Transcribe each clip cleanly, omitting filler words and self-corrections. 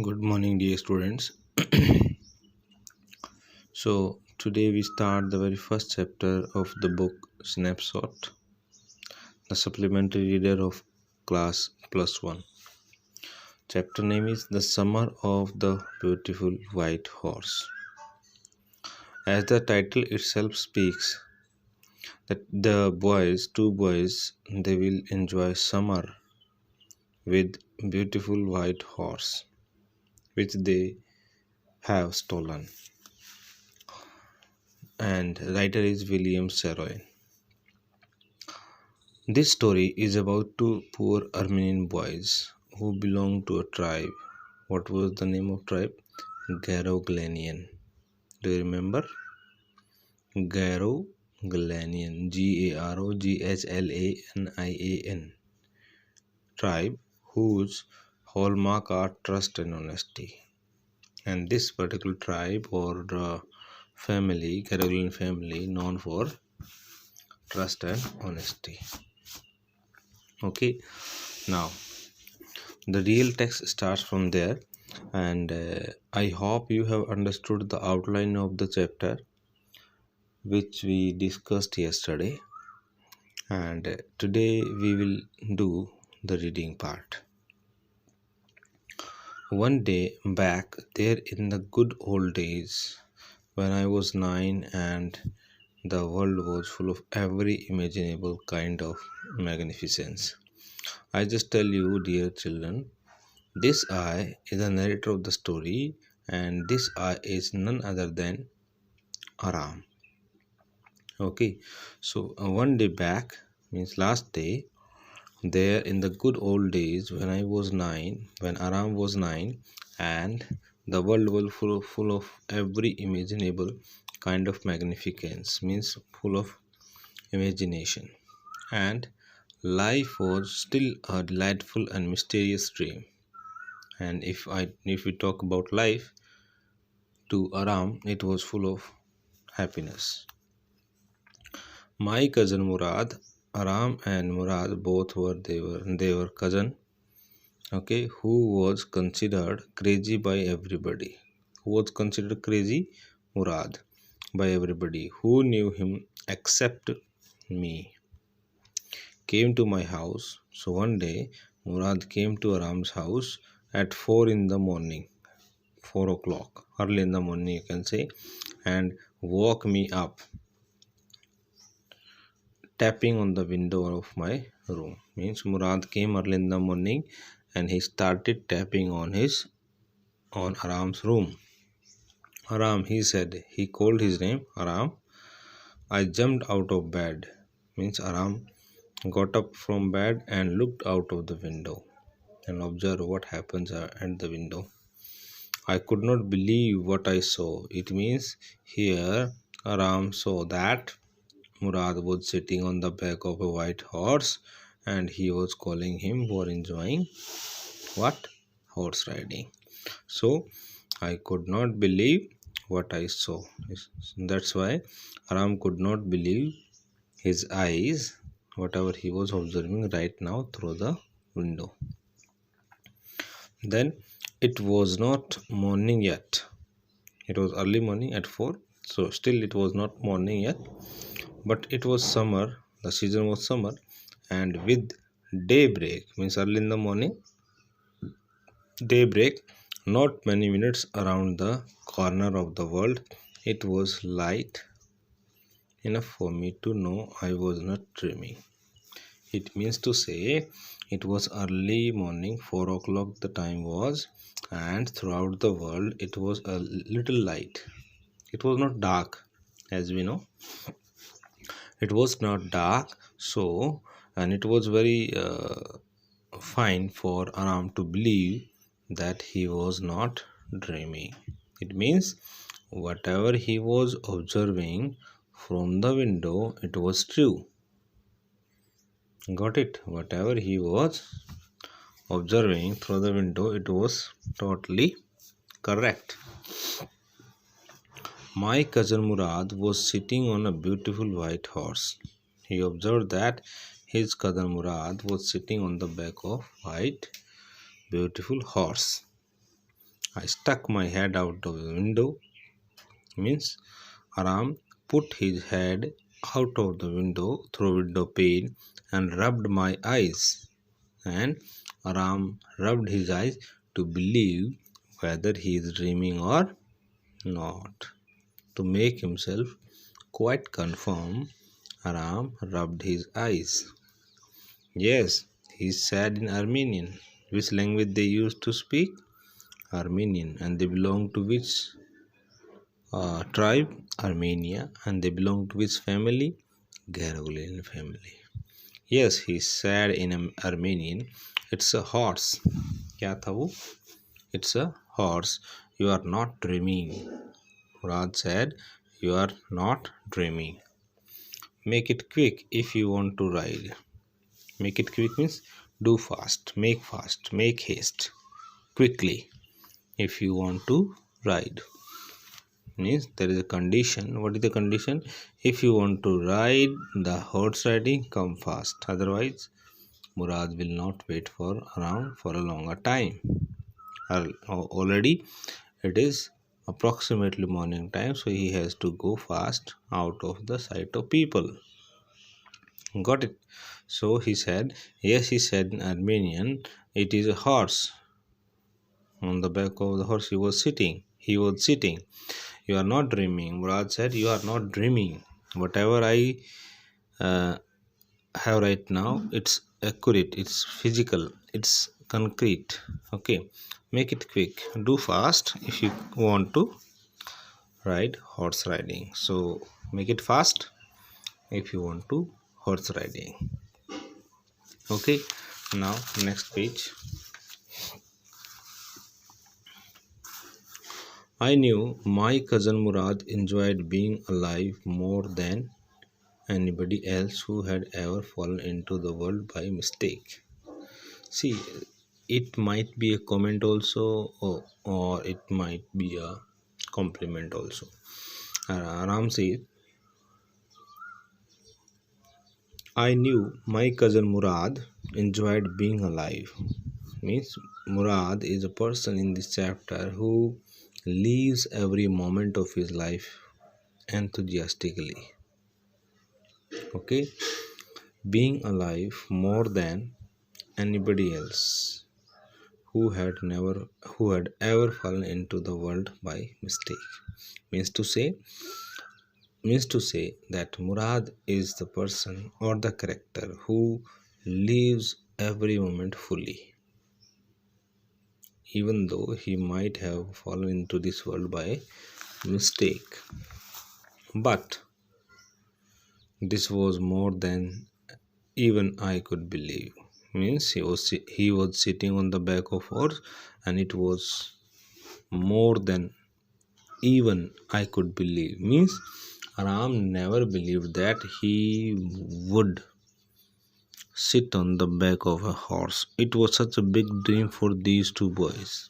Good morning, dear students. So, today we start the very first chapter of the book Snapshot, the supplementary reader of class plus one. Chapter name is The Summer of the Beautiful White Horse. As the title itself speaks, that two boys, they will enjoy summer with beautiful white horse, which they have stolen. And writer is William Saroy. This story is about two poor Armenian boys who belonged to a tribe. What was the name of tribe? Garoglanian. Do you remember? Garoglanian. Garoglanian. Tribe whose hallmark are trust and honesty. And this particular tribe or family, Garoglanian family, known for trust and honesty. Okay, now the real text starts from there, and I hope you have understood the outline of the chapter which we discussed yesterday, and today we will do the reading part. One day back there in the good old days when I was 9 and the world was full of every imaginable kind of magnificence. I just tell you, dear children, this I is the narrator of the story, and this I is none other than Aram. Okay, so one day back means last day, there in the good old days when I was 9, when Aram was 9, and the world was full of every imaginable kind of magnificence, means full of imagination, and life was still a delightful and mysterious dream. And if we talk about life, to Aram it was full of happiness. My cousin Murad, Aram and Murad both were cousin, okay, who was considered crazy by everybody. Who was considered crazy? Murad, by everybody who knew him except me. Came to my house. So one day Murad came to Aram's house at 4 in the morning, 4 o'clock, early in the morning, you can say, and woke me up, tapping on the window of my room. Means Murad came early in the morning and he started tapping on Aram's room. Aram, he said, he called his name Aram. I jumped out of bed. Means Aram got up from bed and looked out of the window and observed what happens at the window. I could not believe what I saw. It means here Aram saw that Murad was sitting on the back of a white horse and he was calling him for enjoying what? Horse riding. So I could not believe what I saw. That's why Aram could not believe his eyes, whatever he was observing right now through the window. Then it was not morning yet. It was early morning at 4. So still it was not morning yet. But it was summer. The season was summer. And with daybreak, means early in the morning, daybreak, not many minutes around the corner of the world, it was light enough for me to know I was not dreaming. It means to say it was early morning, 4 o'clock the time was, and throughout the world it was a little light. It was not dark, as we know. It was not dark, so, and it was very fine for Aram to believe that he was not dreaming. It means whatever he was observing from the window, it was true. Got it? Whatever he was observing through the window, it was totally correct. My cousin Murad was sitting on a beautiful white horse. He observed that his cousin Murad was sitting on the back of white beautiful horse. I stuck my head out of the window. Means Aram put his head out of the window through window pane and rubbed my eyes. And Aram rubbed his eyes to believe whether he is dreaming or not. To make himself quite confirm, Aram rubbed his eyes. Yes, he said in Armenian. Which language they used to speak? Armenian. And they belong to which tribe? Armenia. And they belong to which family? Garogalian family. Yes, he said in Armenian, it's a horse. क्या था वो? It's a horse. You are not dreaming. Murad said, you are not dreaming. Make it quick if you want to ride. Make it quick means do fast, make haste, quickly if you want to ride. Means there is a condition. What is the condition? If you want to ride the horse riding, come fast. Otherwise, Murad will not wait for around for a longer time. Already it is approximately morning time, so he has to go fast out of the sight of people. Got it? So he said, yes, he said in Armenian, it is a horse. On the back of the horse he was sitting. He was sitting. You are not dreaming. Murad said, you are not dreaming. Whatever I uh, have right now, it's accurate, it's physical, it's concrete. Okay, make it quick. Do fast if you want to ride horse riding. So make it fast if you want to horse riding. Okay, now next page. I knew my cousin Murad enjoyed being alive more than anybody else who had ever fallen into the world by mistake. See, it might be a comment also, or it might be a compliment also. Aram says, I knew my cousin Murad enjoyed being alive. Means Murad is a person in this chapter who lives every moment of his life enthusiastically. Okay, being alive more than anybody else who had ever fallen into the world by mistake. Means to say means to say that Murad is the person or the character who lives every moment fully, even though he might have fallen into this world by mistake. But this was more than even I could believe. Means he was sitting on the back of horse, and it was more than even I could believe. Means Ram never believed that he would sit on the back of a horse. It was such a big dream for these two boys.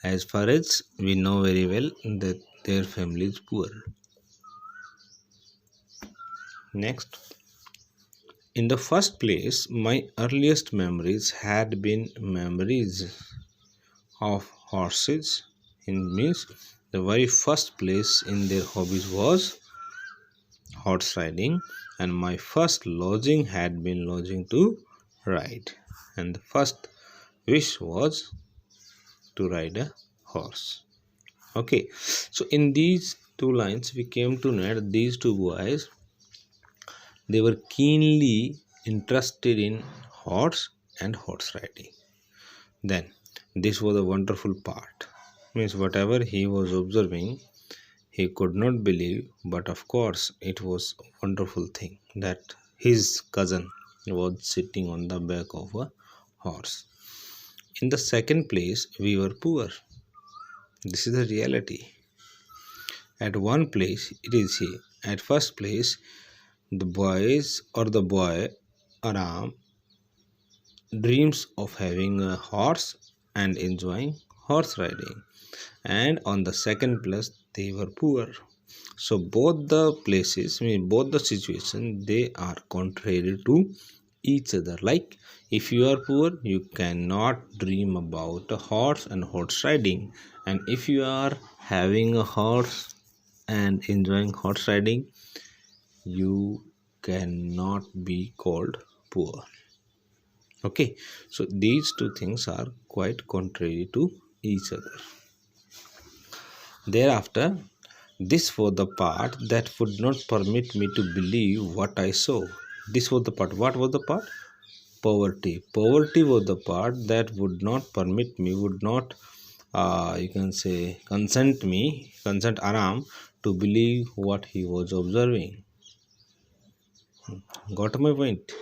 As far as we know very well that their family is poor. Next, in the first place, my earliest memories had been memories of horses. It means the very first place in their hobbies was horse riding, and my first lodging had been lodging to ride, and the first wish was to ride a horse. Okay, so in these two lines we came to know that these two boys, they were keenly interested in horse and horse riding. Then this was a wonderful part. Means whatever he was observing, he could not believe, but of course it was a wonderful thing that his cousin was sitting on the back of a horse. In the second place, we were poor. This is the reality. At one place, it is here. At first place, the boys or the boy Aram dreams of having a horse and enjoying horse riding. And on the second place, they were poor. So both the places, I mean both the situation, they are contrary to each other. Like if you are poor, you cannot dream about a horse and horse riding. And if you are having a horse and enjoying horse riding, you cannot be called poor. Okay, so these two things are quite contrary to each other. Thereafter, this was the part that would not permit me to believe what I saw. This was the part. What was the part? Poverty. Poverty was the part that would not permit me, would not, you can say, consent Aram to believe what he was observing. Got my point?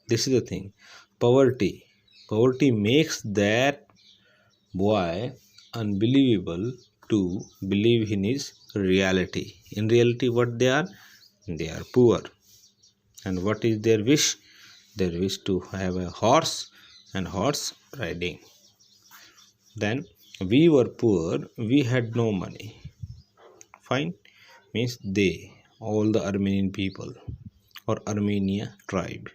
This is the thing. Poverty. Poverty makes that boy unbelievable to believe in his reality. In reality, what they are? They are poor. And what is their wish? Their wish to have a horse and horse riding. Then we were poor, we had no money. Fine, means they, all the Armenian people or Armenia tribe.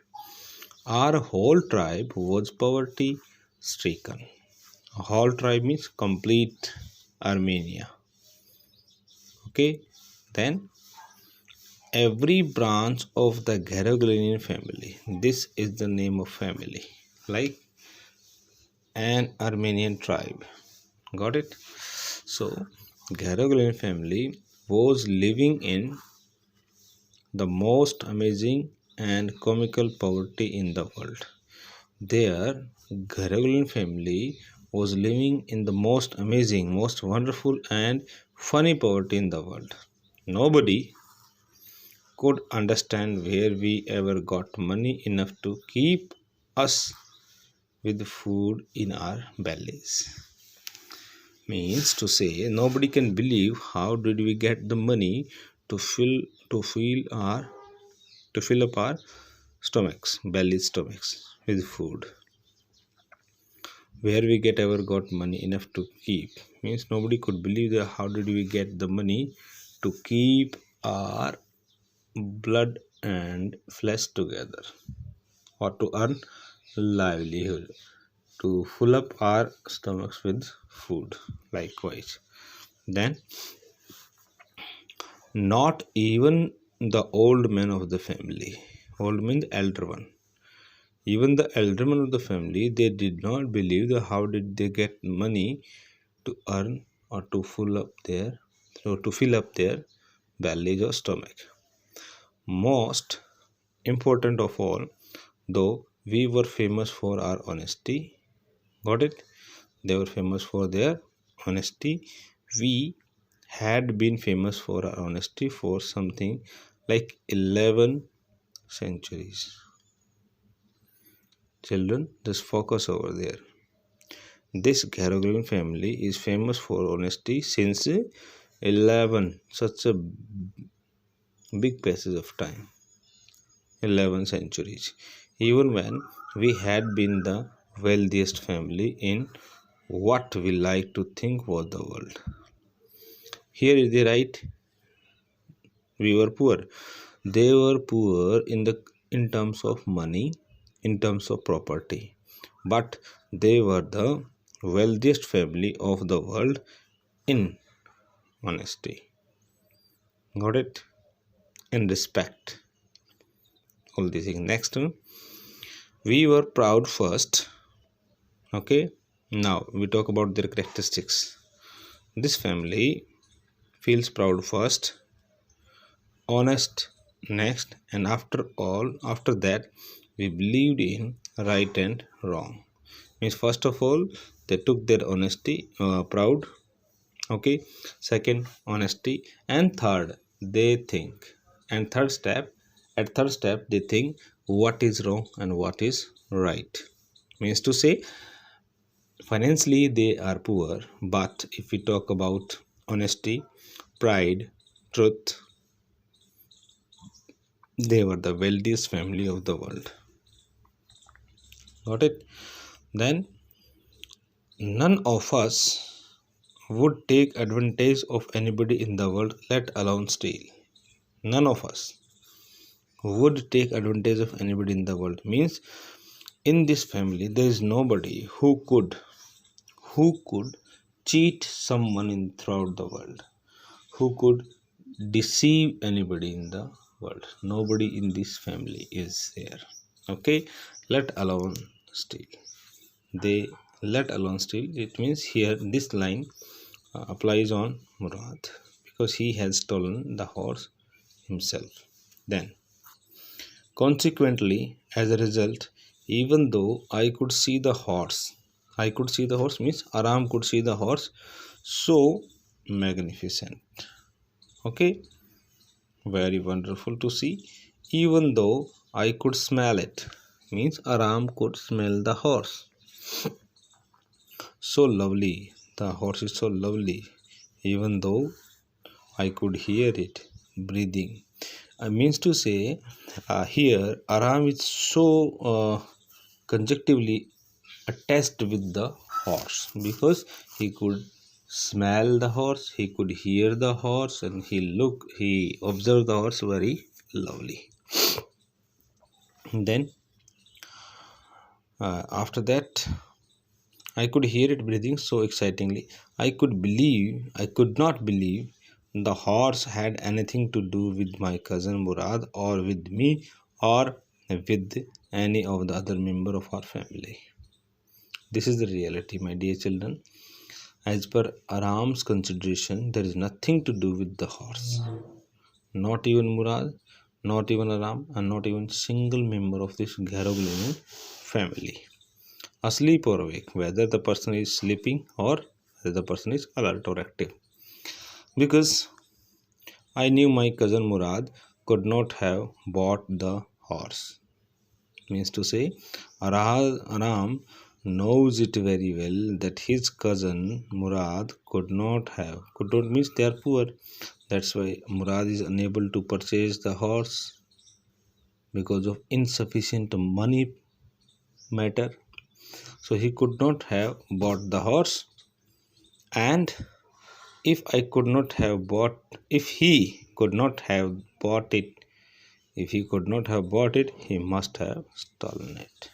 Our whole tribe was poverty stricken. Whole tribe means complete Armenia. Okay, then every branch of the Gheroglinian family. This is the name of family, like an Armenian tribe. Got it? So, Gheroglinian family was living in the most amazing and comical poverty in the world. Their Gheroglinian family was living in the most amazing, most wonderful, and funny poverty in the world. Nobody could understand where we ever got money enough to keep us with food in our bellies. Means to say, nobody can believe how did we get the money to fill to fill our to fill up our stomachs, belly stomachs with food. Where we get ever got money enough to keep, means nobody could believe that how did we get the money to keep our blood and flesh together, or to earn livelihood, to fill up our stomachs with food. Likewise, then not even the old man of the family, old means the elder one, even the elder man of the family, they did not believe that how did they get money to earn or to fill up their bellies or stomach. Most important of all, though we were famous for our honesty, got it? They were famous for their honesty. We had been famous for our honesty for something like 11 centuries. Children, just focus over there. This Gheroglin family is famous for honesty since 11, such a big passage of time, 11 centuries. Even when we had been the wealthiest family in what we like to think was the world. Here is the right. We were poor. They were poor in terms of money, in terms of property, but they were the wealthiest family of the world in honesty. Got it? In respect. All these things. Next one, we were proud first. Okay. Now we talk about their characteristics. This family feels proud first, honest next, and after that, we believed in right and wrong. Means first of all, they took their honesty, proud. Okay. Second, honesty, and third, they think. And third step, they think what is wrong and what is right. Means to say, financially they are poor, but if we talk about honesty, pride, truth, they were the wealthiest family of the world. Got it? Then none of us would take advantage of anybody in the world, let alone steal. None of us. would take advantage of anybody in the world. Means in this family there is nobody who could cheat someone in throughout the world, who could deceive anybody in the world. Nobody in this family is there. Okay, let alone steal. They let alone steal. It means here this line applies on Murad because he has stolen the horse himself. Then, consequently, as a result, even though I could see the horse means Aram could see the horse so magnificent. Okay, very wonderful to see. Even though I could smell it, means Aram could smell the horse. So lovely, the horse is so lovely. Even though I could hear it breathing. I means to say, here Aram is so conjunctively attached with the horse because he could smell the horse, he could hear the horse, and he observed the horse very lovely. Then after that, I could hear it breathing so excitingly. I could not believe the horse had anything to do with my cousin Murad or with me or with any of the other member of our family. This is the reality, my dear children. As per Aram's consideration, there is nothing to do with the horse. Not even Murad, not even Aram, and not even single member of this Gharoglinu family. Asleep or awake, whether the person is sleeping or whether the person is alert or active. Because I knew my cousin Murad could not have bought the horse. Means to say, Aram knows it very well that his cousin Murad could not means they are poor. That's why Murad is unable to purchase the horse because of insufficient money matter. So he could not have bought the horse, and if I could not have bought, if he could not have bought it, if he could not have bought it, he must have stolen it.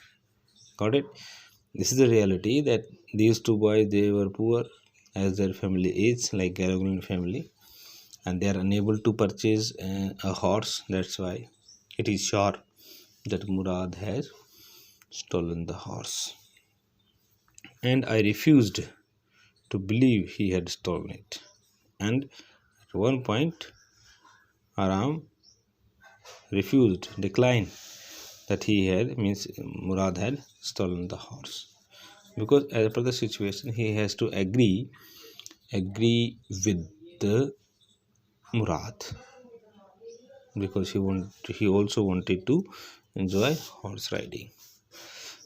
Got it? This is the reality that these two boys they were poor as their family is like Garagulan family, and they are unable to purchase a horse. That's why it is sure that Murad has stolen the horse, and I refused to believe he had stolen it. And at one point, Aram declined that he had means Murad had stolen the horse because as per the situation he has to agree with the Murad because he also wanted to enjoy horse riding.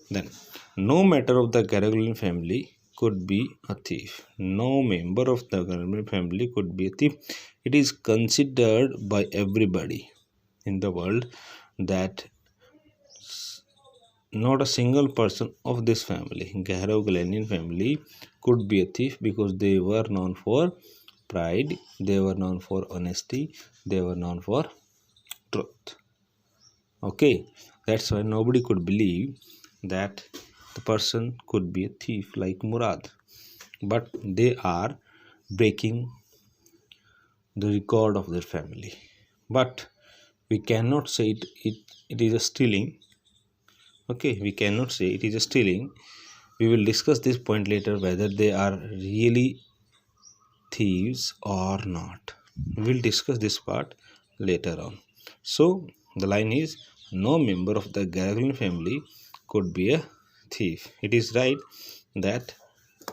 Then, no matter of the Garagulan family could be a thief. No member of the Garagulan family could be a thief. It is considered by everybody in the world that not a single person of this family, Garagulan family, could be a thief because they were known for pride, they were known for honesty, they were known for truth. Okay, that's why nobody could believe that the person could be a thief like Murad, but they are breaking the record of their family. But we cannot say it is a stealing. Okay, we cannot say it is a stealing. We will discuss this point later whether they are really thieves or not. We will discuss this part later on. So the line is no member of the Garagulan family could be a thief. It is right that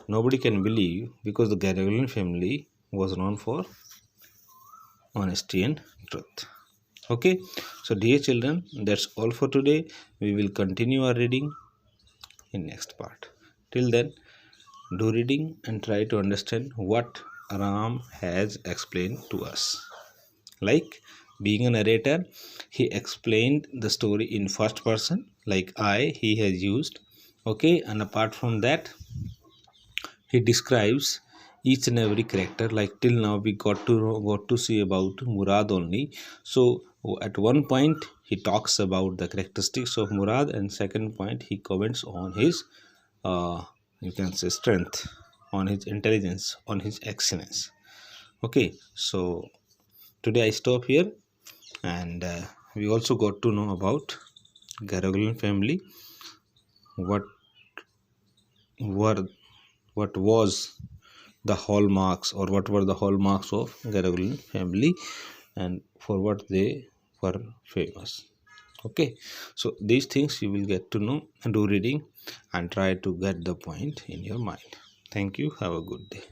nobody can believe because the Garagulan family was known for honesty and truth. Okay, so dear children, that's all for today. We will continue our reading in next part. Till then, do reading and try to understand what Ram has explained to us. Like being a narrator, he explained the story in first person, like I, he has used. Okay, and apart from that, he describes each and every character. Like till now, we got to see about Murad only. So at one point, he talks about the characteristics of Murad, and second point he comments on his you can say strength, on his intelligence, on his excellence. Okay, so today I stop here, and we also got to know about Garagulian family, what were what was the hallmarks, or what were the hallmarks of Garagulian family, and for what they were famous. Okay, so these things you will get to know, and do reading and try to get the point in your mind. Thank you. Have a good day.